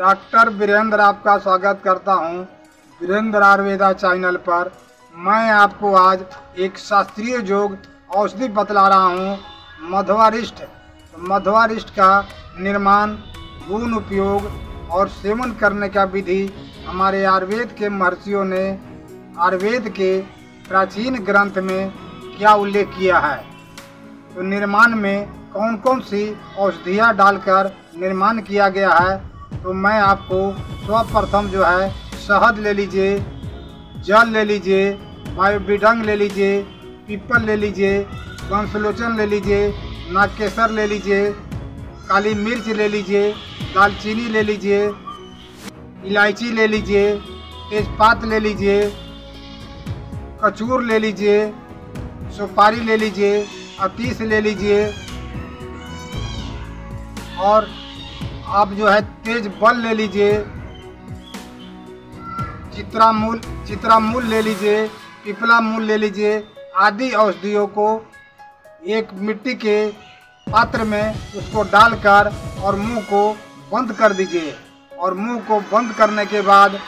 Doctor Virendra आपका स्वागत करता हूं वीरेंद्र आयुर्वेदा चैनल पर। मैं आपको आज एक शास्त्रीय योग औषधि बतला रहा हूं, मध्वारिष्ट। मध्वारिष्ट का निर्माण, गुण, उपयोग और सेवन करने का विधि हमारे आयुर्वेद के महर्षियों ने आयुर्वेद के प्राचीन ग्रंथ में क्या उल्लेख किया है। तो निर्माण में कौन कौन सी औषधियाँ डालकर निर्माण किया गया है, तो मैं आपको सर्वप्रथम जो है शहद ले लीजिए, जल ले लीजिए, बायोबिडंग ले लीजिए, पीपल ले लीजिए, वंशलोचन ले लीजिए, नागकेसर ले लीजिए, काली मिर्च ले लीजिए, दालचीनी ले लीजिए, इलायची ले लीजिए, तेजपात ले लीजिए, कचूर ले लीजिए, सुपारी ले लीजिए, अतीस ले लीजिए और आप जो है तेज बल ले लीजिए, चित्रामूल ले लीजिए, पिपला मूल ले लीजिए। आदि औषधियों को एक मिट्टी के पात्र में उसको डालकर और मुंह को बंद कर दीजिए। और मुंह को बंद करने के बाद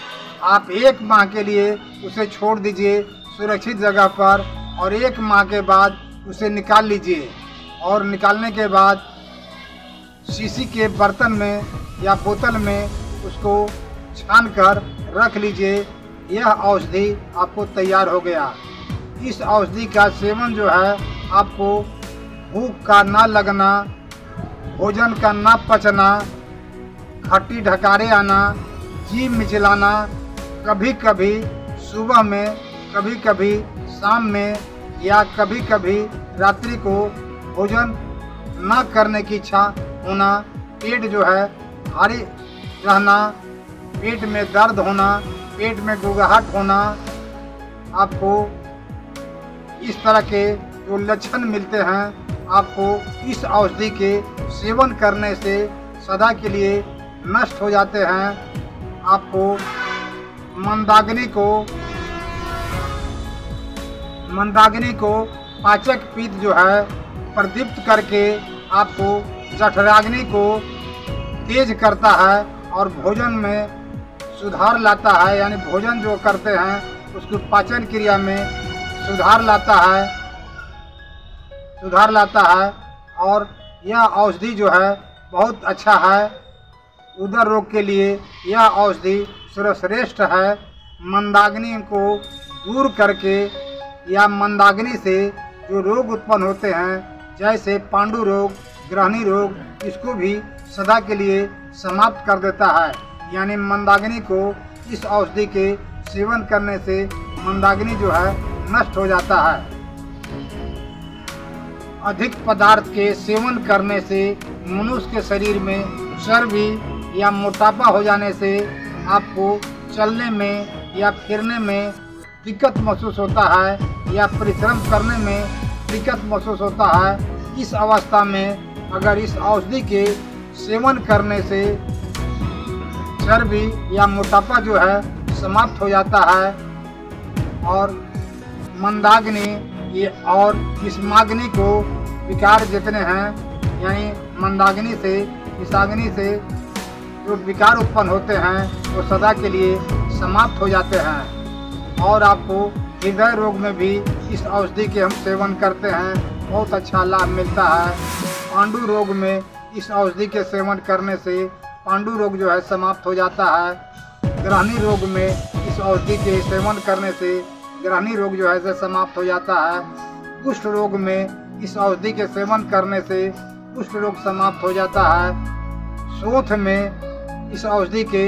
आप 1 माह के लिए उसे छोड़ दीजिए सुरक्षित जगह पर, और 1 माह के बाद उसे निकाल लीजिए। और निकालने के बाद शीशी के बर्तन में या बोतल में उसको छान कर रख लीजिए। यह औषधि आपको तैयार हो गया। इस औषधि का सेवन जो है आपको भूख का ना लगना, भोजन का ना पचना, खट्टी ढकारे आना, जी मिचलाना, कभी कभी सुबह में, कभी कभी शाम में या कभी कभी रात्रि को भोजन ना करने की इच्छा होना, पेट जो है भारी रहना, पेट में दर्द होना, पेट में गुगाहट होना, आपको इस तरह के जो लक्षण मिलते हैं, आपको इस औषधि के सेवन करने से सदा के लिए नष्ट हो जाते हैं। आपको मंदाग्नि को पाचक पित्त जो है प्रदीप्त करके आपको जठराग्नि को तेज करता है और भोजन में सुधार लाता है। यानी भोजन जो करते हैं उसकी पाचन क्रिया में सुधार लाता है। और यह औषधि जो है बहुत अच्छा है। उदर रोग के लिए यह औषधि सर्वश्रेष्ठ है। मंदाग्नि को दूर करके या मंदाग्नि से जो रोग उत्पन्न होते हैं, जैसे पांडु रोग, ग्रहणी रोग, इसको भी सदा के लिए समाप्त कर देता है। यानी मंदाग्नि को इस औषधि के सेवन करने से मंदाग्नि जो है नष्ट हो जाता है। अधिक पदार्थ के सेवन करने से मनुष्य के शरीर में चर्बी या मोटापा हो जाने से आपको चलने में या फिरने में दिक्कत महसूस होता है या परिश्रम करने में दिक्कत महसूस होता है। इस अवस्था में अगर इस औषधि के सेवन करने से चर्बी या मोटापा जो है समाप्त हो जाता है। और मंदाग्नि ये और विषमाग्नि को विकार जितने हैं, यानी मंदाग्नि से, विषाग्नि से जो विकार उत्पन्न होते हैं वो सदा के लिए समाप्त हो जाते हैं। और आपको हृदय रोग में भी इस औषधि के हम सेवन करते हैं, बहुत अच्छा लाभ मिलता है। पांडु रोग में इस औषधि के सेवन करने से पांडु रोग जो है समाप्त हो जाता है। ग्रहणी रोग में इस औषधि के सेवन करने से ग्रहणी रोग जो है से समाप्त हो जाता है। कुष्ठ रोग में इस औषधि के सेवन करने से कुष्ठ रोग समाप्त हो जाता है। शोथ में इस औषधि के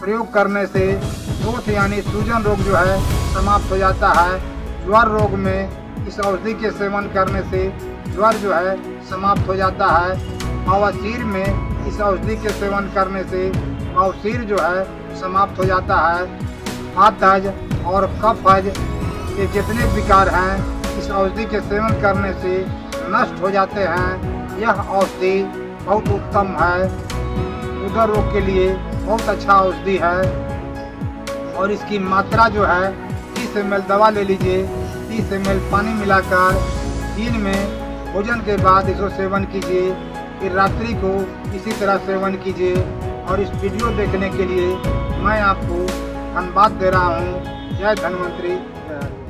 प्रयोग करने से शोथ यानी सूजन रोग जो है समाप्त हो जाता है। ज्वर रोग में इस औषधि के सेवन करने से ज्वर जो है समाप्त हो जाता है। बवासीर में इस औषधि के सेवन करने से बवासीर जो है समाप्त हो जाता है। वातज और कफज के जितने विकार हैं इस औषधि के सेवन करने से नष्ट हो जाते हैं। यह औषधि बहुत उत्तम है, उदर रोग के लिए बहुत अच्छा औषधि है। और इसकी मात्रा जो है 30 ml दवा ले लीजिए, 30 ml पानी मिलाकर दिन में भोजन के बाद इसको सेवन कीजिए। फिर रात्रि को इसी तरह सेवन कीजिए। और इस वीडियो देखने के लिए मैं आपको धन्यवाद दे रहा हूँ। जय धन्वंतरी। जय।